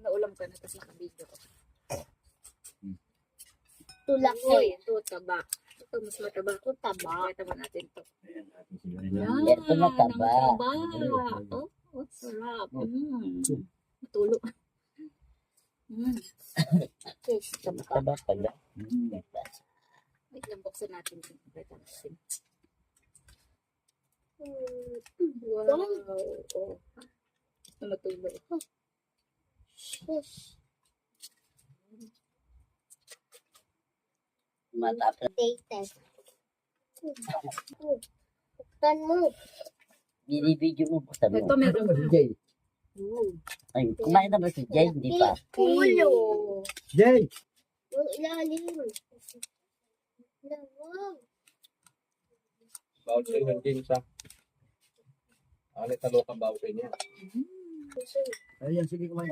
naulam ka na, tapos nakabidyo ko. Tulak Uy, ito, taba. Ito, mas mataba. Ito taba. Kaya taba natin ito. Ayan, natin siguro na. Yan, Ito mataba. ang taba. Oh, sarap. Matulo. Yes, taba. Taba pala. Wait lang, buksan natin. Buksan natin. Wow. Oh. Matulo. Matapos. Taste. Buksan mo. Binibidyo mo po sabi Ito, mo. meron pa. Jay. Ay, kumain na ba si Jay? Hindi pa. Ulo. Jay! Yung ilalim. Lawag. Bawal sa'yo ng James, ha? Alit talo ka bawal niya. Puso. Ayan, sige kumain.